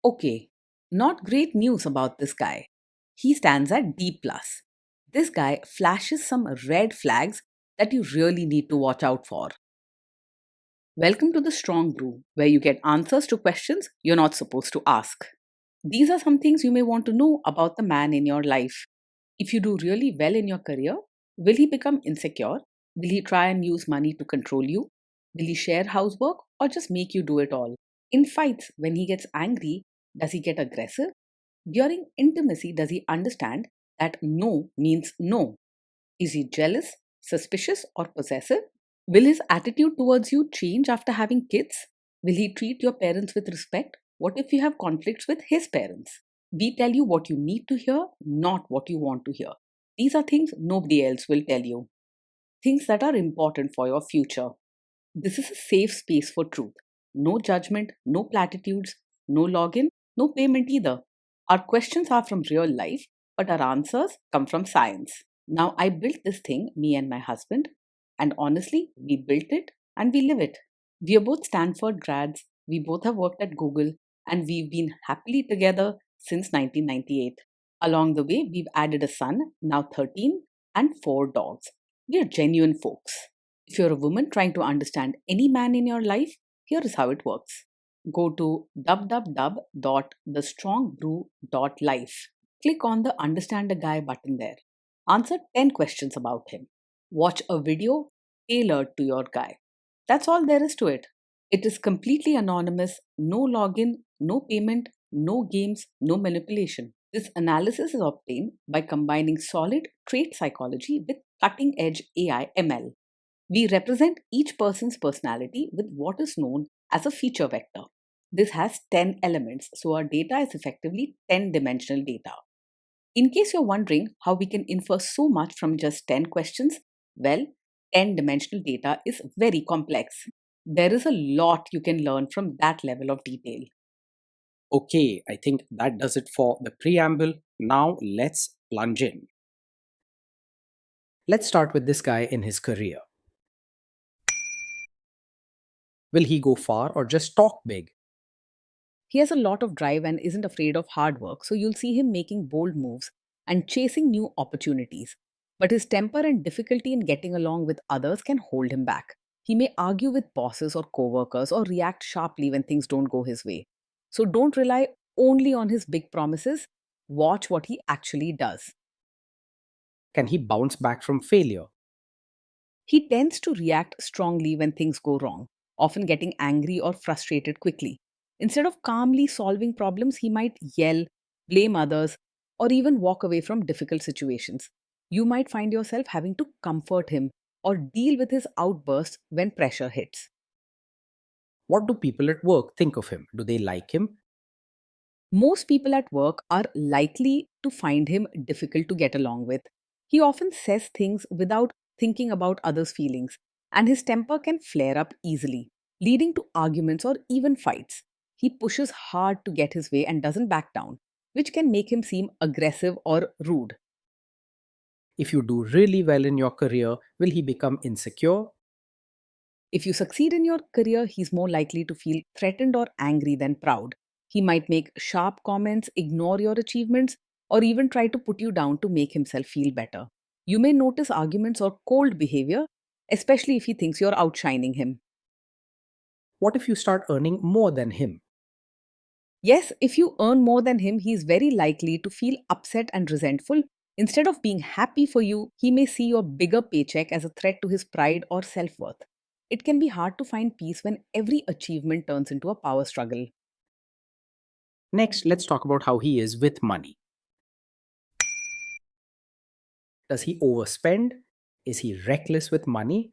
Okay, not great news about this guy. He stands at D. Plus. This guy flashes some red flags that you really need to watch out for. Welcome to the Strong Brew, where you get answers to questions you're not supposed to ask. These are some things you may want to know about the man in your life. If you do really well in your career, will he become insecure? Will he try and use money to control you? Will he share housework or just make you do it all? In fights, when he gets angry, does he get aggressive? During intimacy, does he understand that no means no? Is he jealous, suspicious, or possessive? Will his attitude towards you change after having kids? Will he treat your parents with respect? What if you have conflicts with his parents? We tell you what you need to hear, not what you want to hear. These are things nobody else will tell you. Things that are important for your future. This is a safe space for truth. No judgment, no platitudes, no login, no payment either. Our questions are from real life, but our answers come from science. Now, I built this thing, me and my husband, and honestly, we built it and we live it. We are both Stanford grads, we both have worked at Google, and we've been happily together since 1998. Along the way, we've added a son, now 13, and 4 dogs. We are genuine folks. If you're a woman trying to understand any man in your life, here is how it works. Go to www.thestrongbrew.life. Click on the Understand a Guy button there. Answer 10 questions about him. Watch a video tailored to your guy. That's all there is to it. It is completely anonymous, no login, no payment, no games, no manipulation. This analysis is obtained by combining solid trait psychology with cutting edge AI ML. We represent each person's personality with what is known as a feature vector. This has 10 elements, so our data is effectively 10-dimensional data. In case you're wondering how we can infer so much from just 10 questions, well, 10-dimensional data is very complex. There is a lot you can learn from that level of detail. Okay, I think that does it for the preamble. Now let's plunge in. Let's start with this guy in his career. Will he go far or just talk big? He has a lot of drive and isn't afraid of hard work, so you'll see him making bold moves and chasing new opportunities. But his temper and difficulty in getting along with others can hold him back. He may argue with bosses or coworkers or react sharply when things don't go his way. So don't rely only on his big promises, watch what he actually does. Can he bounce back from failure? He tends to react strongly when things go wrong, often getting angry or frustrated quickly. Instead of calmly solving problems, he might yell, blame others, or even walk away from difficult situations. You might find yourself having to comfort him or deal with his outbursts when pressure hits. What do people at work think of him? Do they like him? Most people at work are likely to find him difficult to get along with. He often says things without thinking about others' feelings, and his temper can flare up easily, leading to arguments or even fights. He pushes hard to get his way and doesn't back down, which can make him seem aggressive or rude. If you do really well in your career, will he become insecure? If you succeed in your career, he's more likely to feel threatened or angry than proud. He might make sharp comments, ignore your achievements, or even try to put you down to make himself feel better. You may notice arguments or cold behavior, especially if he thinks you're outshining him. What if you start earning more than him? Yes, if you earn more than him, he's very likely to feel upset and resentful. Instead of being happy for you, he may see your bigger paycheck as a threat to his pride or self worth. It can be hard to find peace when every achievement turns into a power struggle. Next, let's talk about how he is with money. Does he overspend? Is he reckless with money?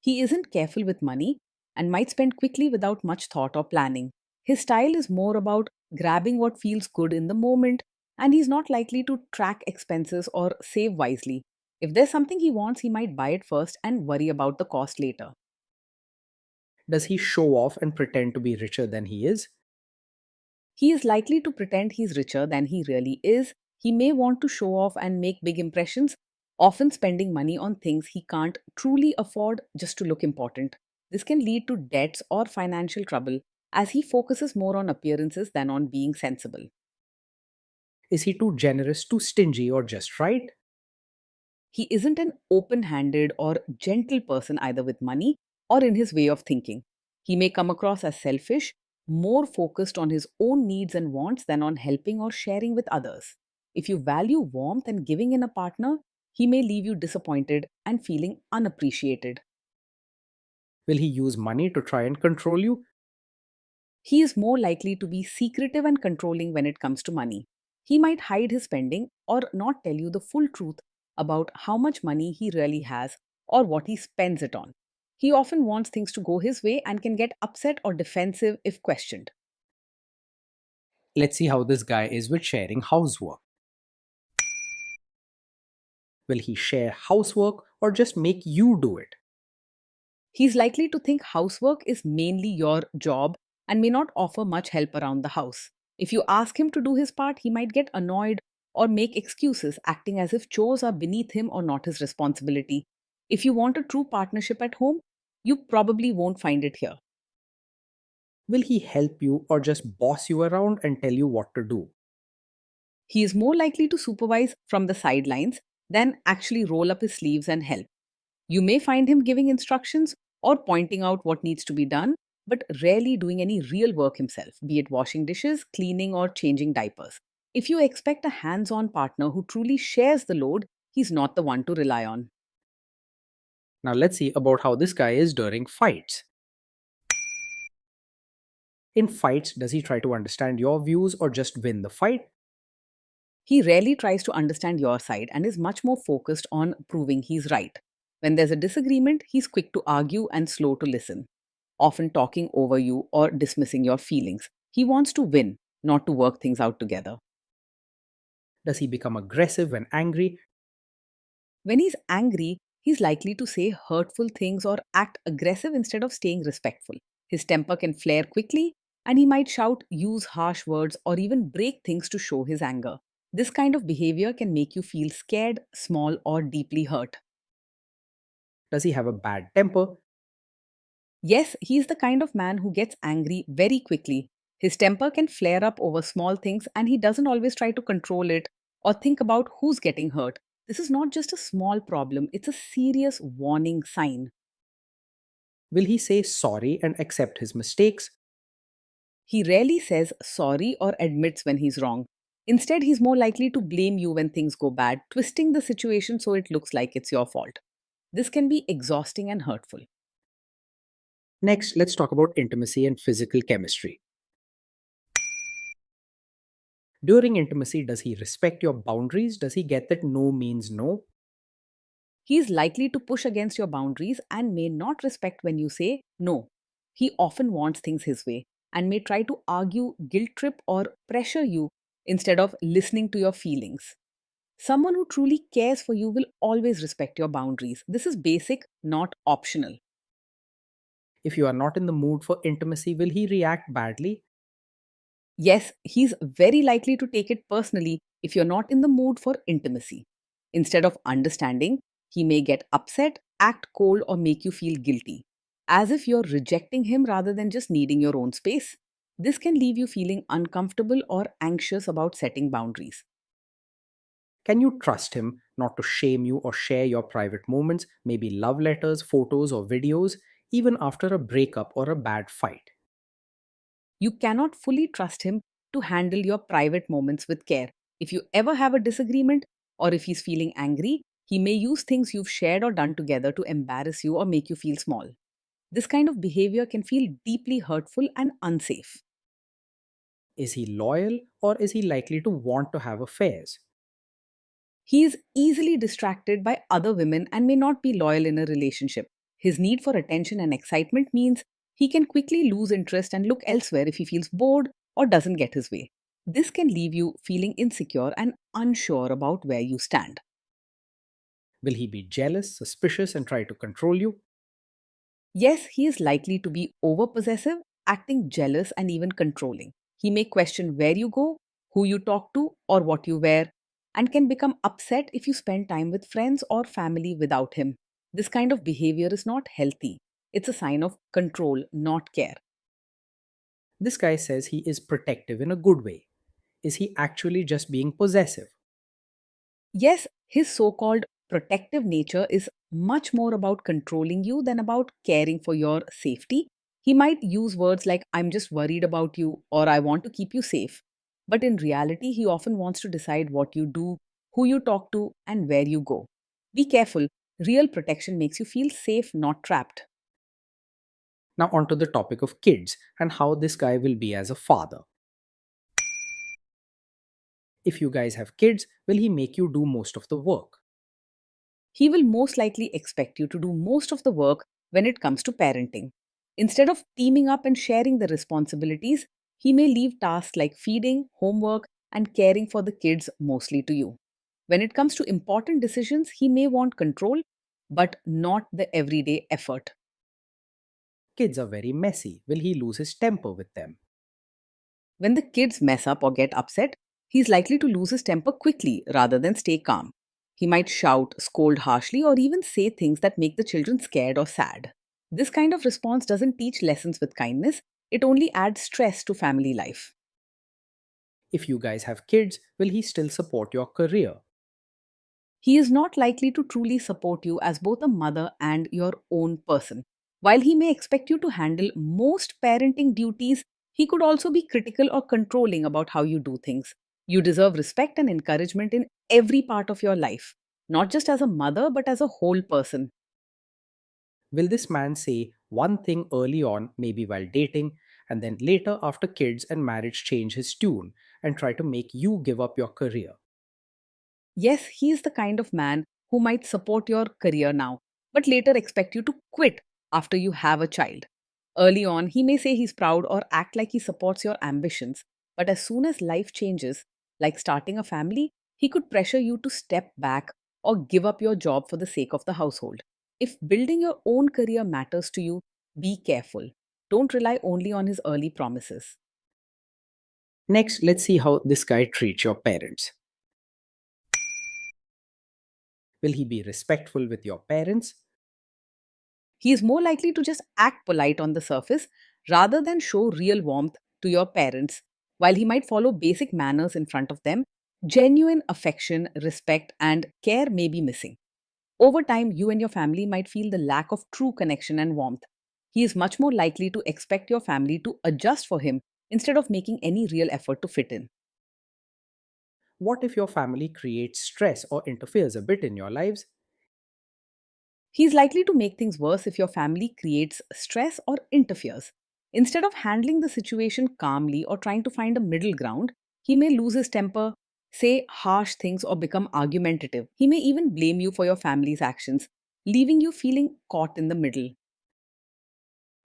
He isn't careful with money and might spend quickly without much thought or planning. His style is more about grabbing what feels good in the moment, and he's not likely to track expenses or save wisely. If there's something he wants, he might buy it first and worry about the cost later. Does he show off and pretend to be richer than he is? He is likely to pretend he's richer than he really is. He may want to show off and make big impressions, often spending money on things he can't truly afford just to look important. This can lead to debts or financial trouble as he focuses more on appearances than on being sensible. Is he too generous, too stingy, or just right? He isn't an open handed or gentle person either with money or in his way of thinking. He may come across as selfish, more focused on his own needs and wants than on helping or sharing with others. If you value warmth and giving in a partner, he may leave you disappointed and feeling unappreciated. Will he use money to try and control you? He is more likely to be secretive and controlling when it comes to money. He might hide his spending or not tell you the full truth about how much money he really has or what he spends it on. He often wants things to go his way and can get upset or defensive if questioned. Let's see how this guy is with sharing housework. Will he share housework or just make you do it? He's likely to think housework is mainly your job and may not offer much help around the house. If you ask him to do his part, he might get annoyed or make excuses, acting as if chores are beneath him or not his responsibility. If you want a true partnership at home, you probably won't find it here. Will he help you or just boss you around and tell you what to do? He is more likely to supervise from the sidelines than actually roll up his sleeves and help. You may find him giving instructions or pointing out what needs to be done, but rarely doing any real work himself, be it washing dishes, cleaning, or changing diapers. If you expect a hands on partner who truly shares the load, he's not the one to rely on. Now let's see about how this guy is during fights. In fights, does he try to understand your views or just win the fight? He rarely tries to understand your side and is much more focused on proving he's right. When there's a disagreement, he's quick to argue and slow to listen, often talking over you or dismissing your feelings. He wants to win, not to work things out together. Does he become aggressive when angry? When he's angry, he's likely to say hurtful things or act aggressive instead of staying respectful. His temper can flare quickly, and he might shout, use harsh words, or even break things to show his anger. This kind of behavior can make you feel scared, small, or deeply hurt. Does he have a bad temper? Yes, he's the kind of man who gets angry very quickly. His temper can flare up over small things, and he doesn't always try to control it or think about who's getting hurt. This is not just a small problem, it's a serious warning sign. Will he say sorry and accept his mistakes? He rarely says sorry or admits when he's wrong. Instead, he's more likely to blame you when things go bad, twisting the situation so it looks like it's your fault. This can be exhausting and hurtful. Next, let's talk about intimacy and physical chemistry. During intimacy, does he respect your boundaries? Does he get that no means no? He is likely to push against your boundaries and may not respect when you say no. He often wants things his way and may try to argue, guilt trip, or pressure you instead of listening to your feelings. Someone who truly cares for you will always respect your boundaries. This is basic, not optional. If you are not in the mood for intimacy, will he react badly? Yes, he's very likely to take it personally if you're not in the mood for intimacy. Instead of understanding, he may get upset, act cold, or make you feel guilty, as if you're rejecting him rather than just needing your own space. This can leave you feeling uncomfortable or anxious about setting boundaries. Can you trust him not to shame you or share your private moments, maybe love letters, photos, or videos, even after a breakup or a bad fight? You cannot fully trust him to handle your private moments with care. If you ever have a disagreement or if he's feeling angry, he may use things you've shared or done together to embarrass you or make you feel small. This kind of behavior can feel deeply hurtful and unsafe. Is he loyal or is he likely to want to have affairs? He is easily distracted by other women and may not be loyal in a relationship. His need for attention and excitement means he can quickly lose interest and look elsewhere if he feels bored or doesn't get his way. This can leave you feeling insecure and unsure about where you stand. Will he be jealous, suspicious, and try to control you? Yes, he is likely to be overpossessive, acting jealous, and even controlling. He may question where you go, who you talk to, or what you wear, and can become upset if you spend time with friends or family without him. This kind of behavior is not healthy. It's a sign of control, not care. This guy says he is protective in a good way. Is he actually just being possessive? Yes, his so called protective nature is much more about controlling you than about caring for your safety. He might use words like, I'm just worried about you, or I want to keep you safe. But in reality, he often wants to decide what you do, who you talk to, and where you go. Be careful. Real protection makes you feel safe, not trapped. Now, onto the topic of kids and how this guy will be as a father. If you guys have kids, will he make you do most of the work? He will most likely expect you to do most of the work when it comes to parenting. Instead of teaming up and sharing the responsibilities, he may leave tasks like feeding, homework, and caring for the kids mostly to you. When it comes to important decisions, he may want control, but not the everyday effort. Kids are very messy. Will he lose his temper with them? When the kids mess up or get upset, he's likely to lose his temper quickly rather than stay calm. He might shout, scold harshly, or even say things that make the children scared or sad. This kind of response doesn't teach lessons with kindness, it only adds stress to family life. If you guys have kids, will he still support your career? He is not likely to truly support you as both a mother and your own person. While he may expect you to handle most parenting duties, he could also be critical or controlling about how you do things. You deserve respect and encouragement in every part of your life, not just as a mother, but as a whole person. Will this man say one thing early on, maybe while dating, and then later after kids and marriage change his tune and try to make you give up your career? Yes, he is the kind of man who might support your career now, but later expect you to quit after you have a child. Early on, he may say he's proud or act like he supports your ambitions, but as soon as life changes, like starting a family, he could pressure you to step back or give up your job for the sake of the household. If building your own career matters to you, be careful. Don't rely only on his early promises. Next, let's see how this guy treats your parents. Will he be respectful with your parents? He is more likely to just act polite on the surface rather than show real warmth to your parents. While he might follow basic manners in front of them, genuine affection, respect, and care may be missing. Over time, you and your family might feel the lack of true connection and warmth. He is much more likely to expect your family to adjust for him instead of making any real effort to fit in. What if your family creates stress or interferes a bit in your lives? He's likely to make things worse if your family creates stress or interferes. Instead of handling the situation calmly or trying to find a middle ground, he may lose his temper, say harsh things, or become argumentative. He may even blame you for your family's actions, leaving you feeling caught in the middle.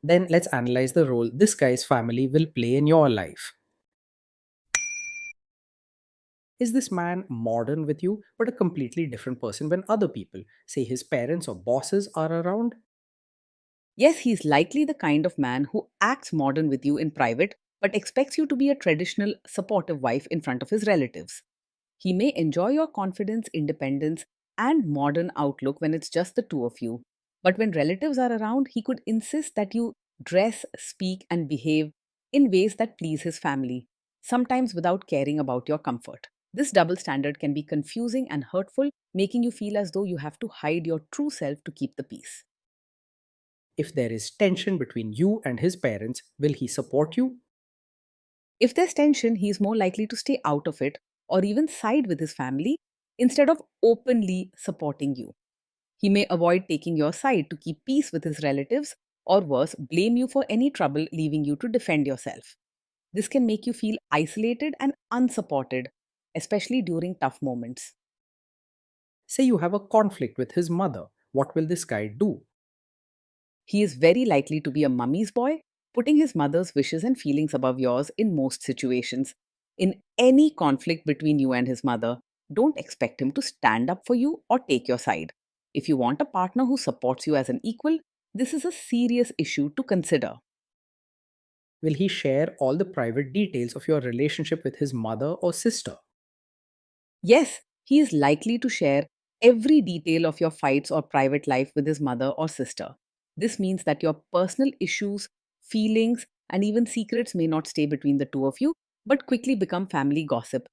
Then let's analyze the role this guy's family will play in your life. Is this man modern with you, but a completely different person when other people, say his parents or bosses, are around? Yes, he's likely the kind of man who acts modern with you in private but expects you to be a traditional, supportive wife in front of his relatives. He may enjoy your confidence, independence, and modern outlook when it's just the two of you. But when relatives are around, he could insist that you dress, speak, and behave in ways that please his family, sometimes without caring about your comfort. This double standard can be confusing and hurtful, making you feel as though you have to hide your true self to keep the peace. If there is tension between you and his parents, will he support you? If there's tension, he's more likely to stay out of it or even side with his family instead of openly supporting you. He may avoid taking your side to keep peace with his relatives, or worse, blame you for any trouble, leaving you to defend yourself. This can make you feel isolated and unsupported, especially during tough moments. Say you have a conflict with his mother. What will this guy do? He is very likely to be a mummy's boy, putting his mother's wishes and feelings above yours in most situations. In any conflict between you and his mother, don't expect him to stand up for you or take your side. If you want a partner who supports you as an equal, this is a serious issue to consider. Will he share all the private details of your relationship with his mother or sister? Yes, he is likely to share every detail of your fights or private life with his mother or sister. This means that your personal issues, feelings, and even secrets may not stay between the two of you, but quickly become family gossip.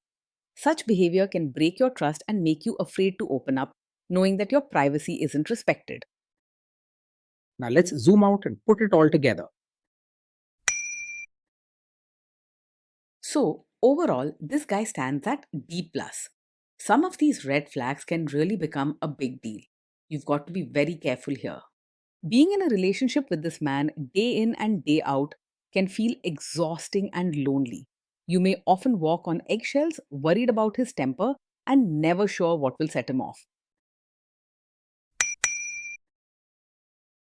Such behavior can break your trust and make you afraid to open up, knowing that your privacy isn't respected. Now let's zoom out and put it all together. So, overall, this guy stands at D. Plus. Some of these red flags can really become a big deal. You've got to be very careful here. Being in a relationship with this man day in and day out can feel exhausting and lonely. You may often walk on eggshells, worried about his temper, and never sure what will set him off.